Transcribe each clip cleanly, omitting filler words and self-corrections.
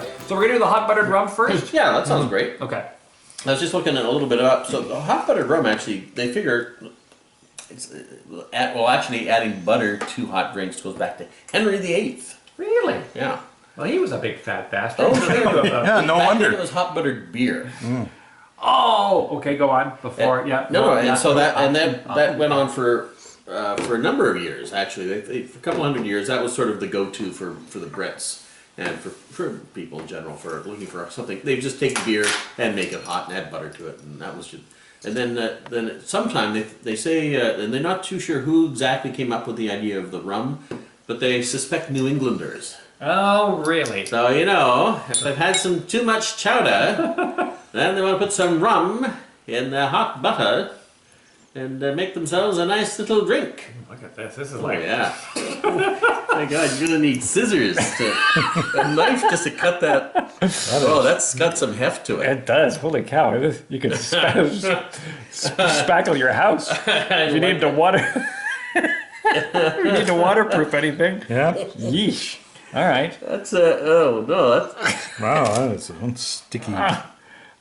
Yeah. So we're gonna do the hot buttered rum first. Yeah, that sounds great. Okay. I was just looking at a little bit up. So the hot buttered rum, actually, they figure it's actually adding butter to hot drinks goes back to Henry VIII. Really? Yeah. Well, he was a big fat bastard. Oh, Yeah, no back wonder. then it was hot buttered beer. Oh, okay. Go on. Before, yeah. And so that went on for a number of years. Actually, for a couple hundred years, that was sort of the go-to for the Brits and for people in general for looking for something. They just take beer and make it hot and add butter to it, and that was just. And then sometime they say, and they're not too sure who exactly came up with the idea of the rum, but they suspect New Englanders. Oh, really? So, if they've had some too much chowder, then they want to put some rum in the hot butter and make themselves a nice little drink. Look at this. This is Oh, like... yeah. Oh, my God, you're going to need scissors, a knife just to cut that. Oh, that's got some heft to it. It does. Holy cow. You could spackle your house. If you need to water... if you need to waterproof anything. Yeah. Yeesh. All right. That's oh no, that's Wow, that's sticky. I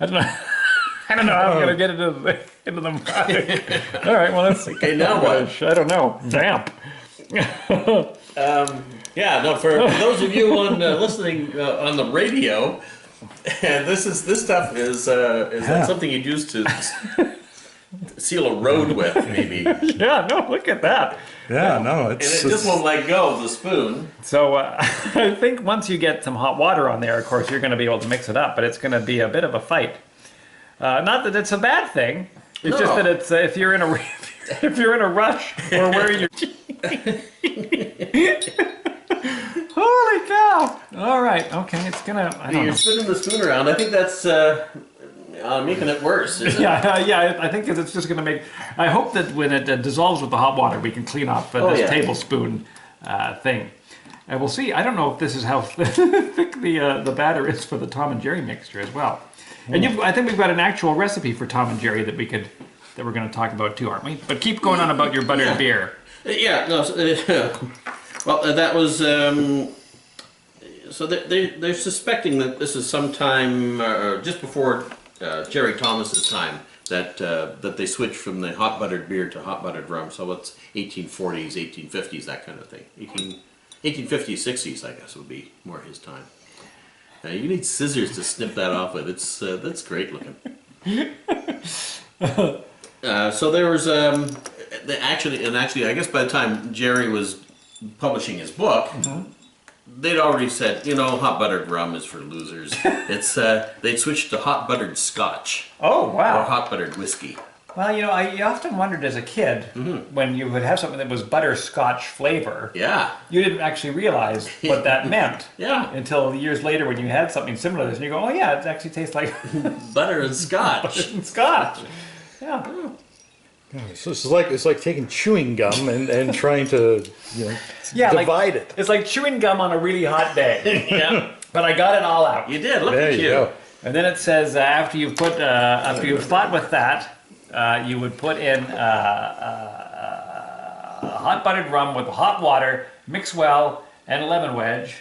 don't know. I don't know how I'm gonna get it into the mic. All right. Well, that's okay. Now what? I don't know. Damp. Yeah. No. For those of you on listening on the radio, and this stuff is that something you'd use to seal a road with, maybe. Yeah. No. Look at that. Yeah, no, And it's it just won't let go of the spoon. So I think once you get some hot water on there, of course, you're going to be able to mix it up, but it's going to be a bit of a fight. Not that it's a bad thing. It's just that it's if you're in a rush or where you're. Holy cow! All right, okay, it's gonna. I don't You're know. spinning the spoon around. I think that's making it worse. Isn't it? Yeah. I think it's just gonna make. I hope that when it dissolves with the hot water, we can clean off this tablespoon thing. And we'll see. I don't know if this is how thick the batter is for the Tom and Jerry mixture as well. And I think we've got an actual recipe for Tom and Jerry that we're going to talk about too, aren't we? But keep going on about your buttered beer. Yeah. No. Well, that was. So they're suspecting that this is sometime just before Jerry Thomas's time that they switched from the hot buttered beer to hot buttered rum. So it's 1840s, 1850s, that kind of thing. 1850s, 60s, I guess, would be more his time. You need scissors to snip that off with. That's great looking. So there was actually, I guess by the time Jerry was publishing his book, they'd already said, hot buttered rum is for losers. It's they'd switched to hot buttered scotch. Oh, wow. Or hot buttered whiskey. Well, I often wondered as a kid when you would have something that was butterscotch flavor. Yeah. You didn't actually realize what that meant. Yeah. Until years later when you had something similar to this and you go, oh yeah, it actually tastes like butter and scotch. Scotch. Yeah. So it's like taking chewing gum and trying to divide it. It's like chewing gum on a really hot day. Yeah. But I got it all out. You did. Look There at you you. go. And then it says after you've thought with that, you would put in hot buttered rum with hot water, mix well, and a lemon wedge,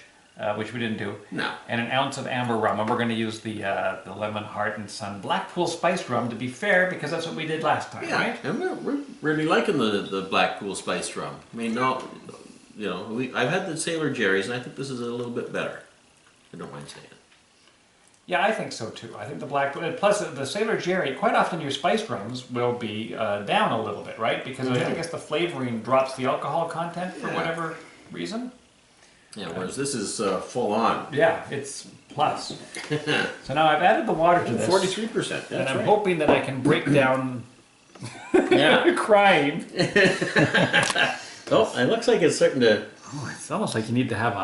which we didn't do. No. And an ounce of amber rum, and we're going to use the Lemon Heart and Son Blackpool spiced rum to be fair, because that's what we did last time, Yeah, right? and we're really liking the Blackpool spiced rum. I mean, I've had the Sailor Jerry's, and I think this is a little bit better. I don't mind saying it. Yeah, I think so too. I think the Blackpool, plus the Sailor Jerry, quite often your spiced rums will be down a little bit, right? Because I guess the flavoring drops the alcohol content for whatever reason. Yeah, whereas this is full on. Yeah, it's plus. So now I've added the water to this. 43%. And I'm hoping that I can break down Yeah. crying. Oh, it looks like it's starting to, Oh, it's almost like you need to have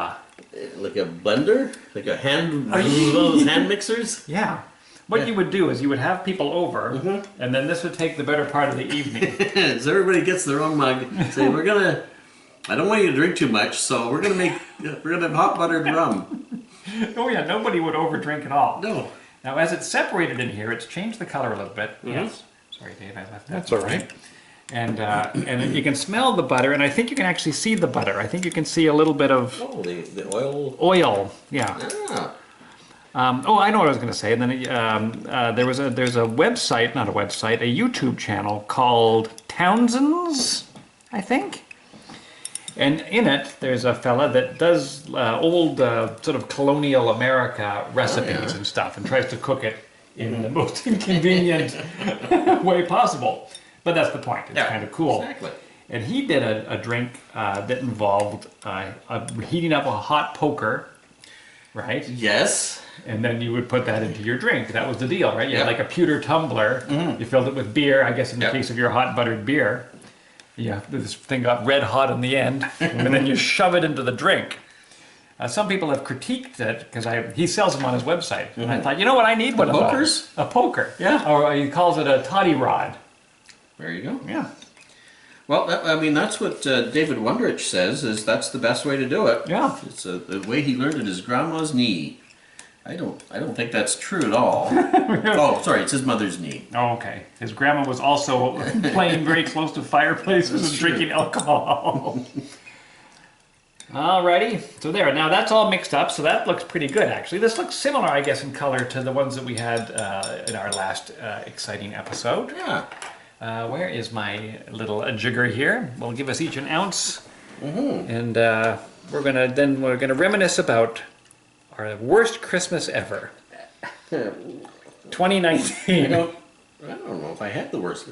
like a blender, like a hand, Are you- those hand mixers. Yeah. What you would do is you would have people over, and then this would take the better part of the evening. So everybody gets their own mug. Say, I don't want you to drink too much, so we're gonna have hot buttered rum. Oh yeah, nobody would overdrink at all. No. Now as it's separated in here, it's changed the color a little bit. Yes. Sorry, Dave, I left that. That's all right. And you can smell the butter, and I think you can actually see the butter. I think you can see a little bit of Oh, the oil. oil. Yeah. Ah. Oh, I know what I was going to say. And then there's a website, not a website, a YouTube channel called Townsend's, I think. And in it, there's a fella that does old sort of colonial America recipes and stuff, and tries to cook it in the most inconvenient way possible. But that's the point. It's kind of cool. Exactly. And he did a drink that involved heating up a hot poker, right? Yes. And then you would put that into your drink. That was the deal, right? You had like a pewter tumbler. You filled it with beer, I guess in the case of your hot buttered beer. Yeah, this thing got red hot in the end. And then you shove it into the drink. Some people have critiqued it because he sells them on his website. And I thought, you know what, I need one of those. A poker. Yeah. Or he calls it a toddy rod. There you go. Yeah. Well, that's what David Wondrich says, is that's the best way to do it. Yeah. It's the way he learned at his grandma's knee. I don't think that's true at all. Oh, sorry, it's his mother's knee. Oh, okay. His grandma was also playing very close to fireplaces and drinking alcohol. Alrighty, so there. Now that's all mixed up, so that looks pretty good actually. This looks similar, I guess, in color to the ones that we had in our last exciting episode. Yeah. Where is my little jigger here? We'll give us each an ounce, and we're gonna reminisce about our worst Christmas ever, 2019. I don't know if I had the worst.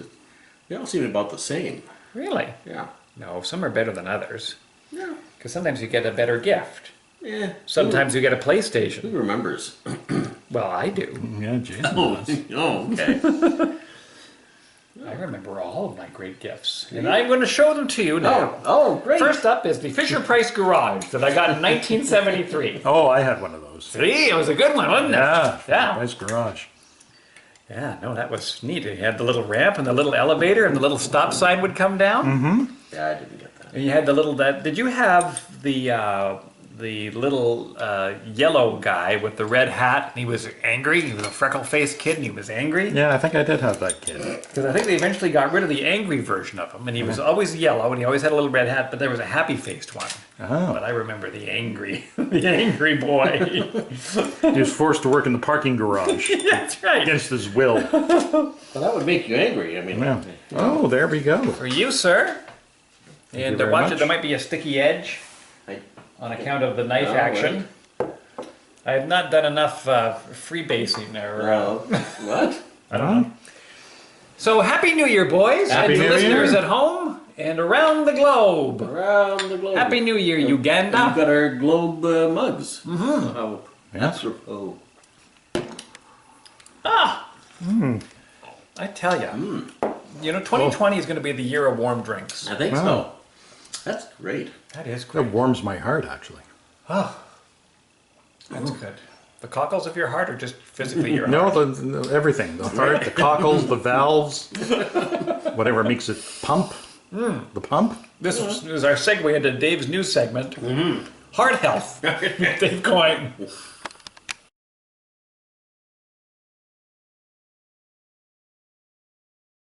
They all seem about the same. Really? Yeah. No, some are better than others. Yeah. Because sometimes you get a better gift. Yeah. Sometimes you get a PlayStation. Who remembers? Well, I do. Yeah, Jason Oh, does. oh, okay. I remember all of my great gifts. And I'm going to show them to you now. Oh, great. First up is the Fisher-Price Garage that I got in 1973. Oh, I had one of those. See, it was a good one, wasn't it? Yeah. Nice garage. Yeah, no, that was neat. It had the little ramp and the little elevator and the little stop sign would come down. Mm-hmm. Yeah, I didn't get that. And you had the little, did you have the little yellow guy with the red hat? And he was angry. He was a freckle-faced kid and he was angry. Yeah, I think I did have that kid. Because I think they eventually got rid of the angry version of him. And he was always yellow and he always had a little red hat, but there was a happy-faced one. Oh. But I remember the angry boy. He was forced to work in the parking garage That's right. against his will. Well, that would make you angry. I mean, Yeah. Oh, there we go. For you, sir. And very watch much. it, there might be a sticky edge on account of the knife action. I have not done enough freebasing or... what? I don't know. So, Happy New Year, boys. Happy and New listeners Year. at home and around the globe. Around the globe. Happy New Year, Uganda. We've got our globe mugs. Mm-hmm. Oh, Yes. oh. I tell you, you know, 2020 is going to be the year of warm drinks. I think Wow. so. That's great. That is That great. warms my heart, actually. That's good. The cockles of your heart or just physically your No, heart? everything. The heart, the cockles, the valves, whatever makes it pump. The pump. This is our segue into Dave's new segment. Heart health. Dave Coyne.